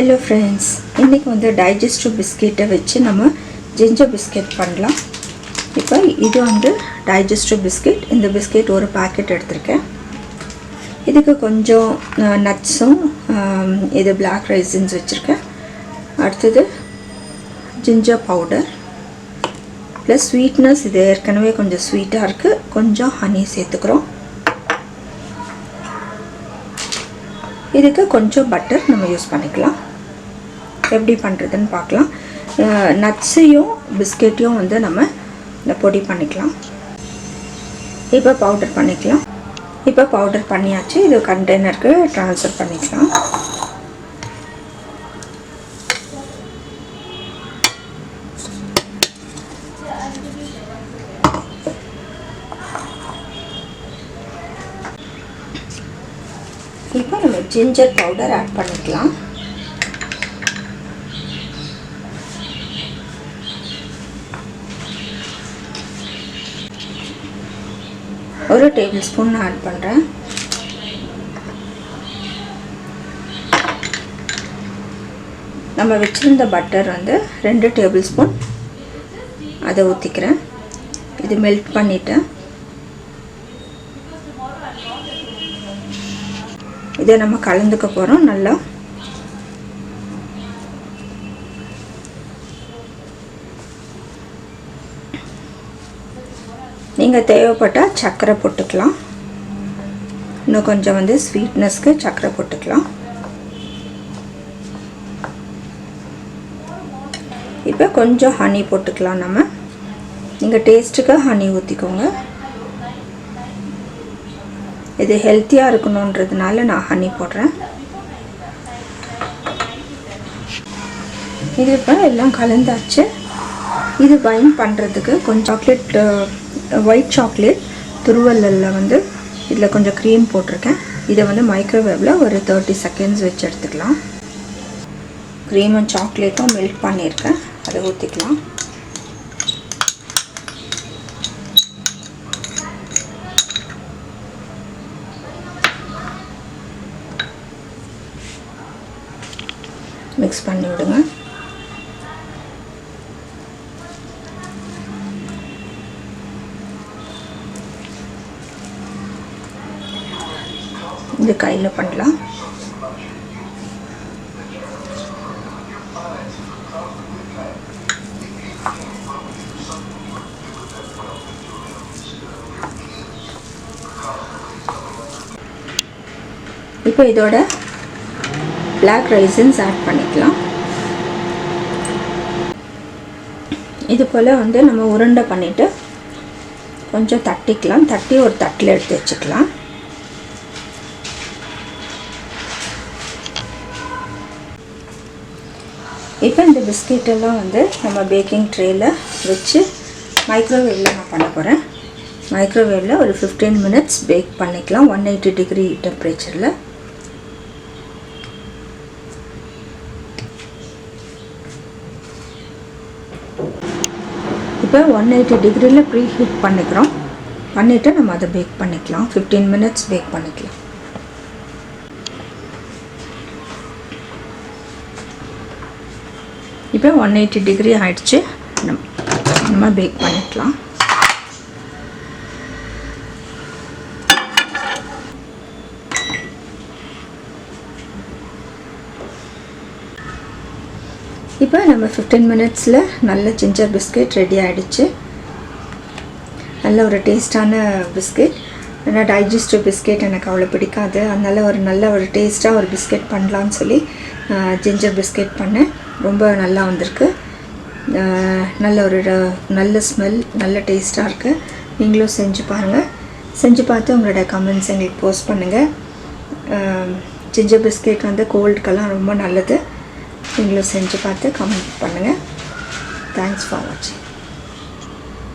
Hello friends, இன்னைக்கு வந்து digestive biscuit வச்சு நம்ம ginger biscuit பண்ணலாம். இப்போ இது வந்து digestive biscuit. இந்த biscuit ஒரு பாக்கெட் எடுத்துர்க்கேன். இதுக்கு கொஞ்சம் நட்ஸும் இது black raisins வச்சிருக்கேன். அடுத்து ginger powder plus sweetness இது ஏற்கனவே கொஞ்சம் ஸ்வீட்டா இருக்கு. கொஞ்சம் honey சேர்த்துக்கிறோம். இதுக்கு கொஞ்சம் பட்டர் நம்ம யூஸ் பண்ணிக்கலாம். எப்படி பண்றதுன்னு பார்க்கலாம். நட்ஸையும் பிஸ்கட்டையும் வந்து நம்ம இந்த பொடி பண்ணிக்கலாம். இப்போ பவுடர் பண்ணிக்கலாம். இப்போ பவுடர் பண்ணியாச்சு. இது கண்டெய்னருக்கு ட்ரான்ஸ்ஃபர் பண்ணிக்கலாம். இப்போ நம்ம ஜிஞ்சர் பவுடர் ஆட் பண்ணிக்கலாம். ஒரு டேபிள் ஸ்பூன் ஆட் பண்றேன். நம்ம வச்சிருந்த பட்டர் வந்து 2 டேபிள் ஸ்பூன் அதை ஊத்திக்கிறேன். இது மெல்ட் பண்ணிட்டேன். இதை நம்ம கலந்துக்க போறோம் நல்லா. நீங்க தேவைப்பட்டா சக்கரை போட்டுக்கலாம். இன்னும் கொஞ்சம் வந்து ஸ்வீட்னஸ்க்கு சக்கரை போட்டுக்கலாம். இப்போ கொஞ்சம் ஹனி போட்டுக்கலாம் நம்ம. நீங்க டேஸ்ட்டுக்கு ஹனி ஊத்திக்கோங்க. இது ஹெல்த்தியா இருக்கணும்ன்றதுனால நான் ஹனி போடுறேன். இது இப்போ எல்லாம் கலந்தாச்சு. இது பைண்ட் பண்றதுக்கு கொஞ்சம் சாக்லேட் ஒயிட் சாக்லேட் துருவல்ல வந்து இதுல கொஞ்சம் க்ரீம் போட்டுருக்கேன். இதை வந்து மைக்ரோவேவ்ல ஒரு 30 செகண்ட்ஸ் வச்சு எடுத்துக்கலாம். க்ரீமும் சாக்லேட்டும் மெல்ட் பண்ணியிருக்கேன். அதை ஊற்றிக்கலாம். மிக்ஸ் பண்ணி விடுங்க. இது கையில பண்ணலாம். இப்போ இதோட black raisins ஆட் பண்ணிக்கலாம். இது போல வந்து நம்ம உருண்டை பண்ணிட்டு கொஞ்சம் தட்டிக்கலாம். தட்டி ஒரு தட்டில் எடுத்து வச்சுக்கலாம். இப்போ இந்த பிஸ்கட் எல்லாம் வந்து நம்ம பேக்கிங் ட்ரேல வச்சு மைக்ரோவேவ்ல நான் பண்ண போறேன். மைக்ரோவேவ்ல ஒரு 15 minutes பேக் பண்ணிக்கலாம் 180 டிகிரி டெம்பரேச்சர்ல. இப்போ 180 டிகிரில ப்ரீ ஹீட் பண்ணிக்கிறோம். பண்ணிட்டு நம்ம அதை பேக் பண்ணிக்கலாம். 15 minutes பேக் பண்ணிக்கலாம். இப்போ 180 டிகிரி ஆயிடுச்சு. நம்ம பேக் பண்ணிக்கலாம். இப்போ நம்ம 15 minutesல நல்ல ஜிஞ்சர் பிஸ்கட் ரெடி ஆயிடுச்சு. நல்ல ஒரு டேஸ்டான பிஸ்கட். ஏன்னா டைஜஸ்டிவ் பிஸ்கட் எனக்கு அவ்வளோ பிடிக்காது. அதனால ஒரு நல்ல ஒரு டேஸ்ட்டாக ஒரு பிஸ்கட் பண்ணலான்னு சொல்லி ஜிஞ்சர் பிஸ்கட் பண்ணேன். ரொம்ப நல்லா வந்திருக்கு. நல்ல ஒரு நல்ல ஸ்மெல், நல்ல டேஸ்ட்டாக இருக்குது. நீங்களும் செஞ்சு பாருங்கள். செஞ்சு பார்த்து உங்களோட கமெண்ட்ஸ் எங்களுக்கு போஸ்ட் பண்ணுங்கள். ஜிஞ்சர் பிஸ்கட் வந்து கோல்டுக்கெல்லாம் ரொம்ப நல்லது. நீங்களும் செஞ்சு பார்த்து கமெண்ட் பண்ணுங்கள். தேங்க்ஸ் ஃபார் வாட்சிங்.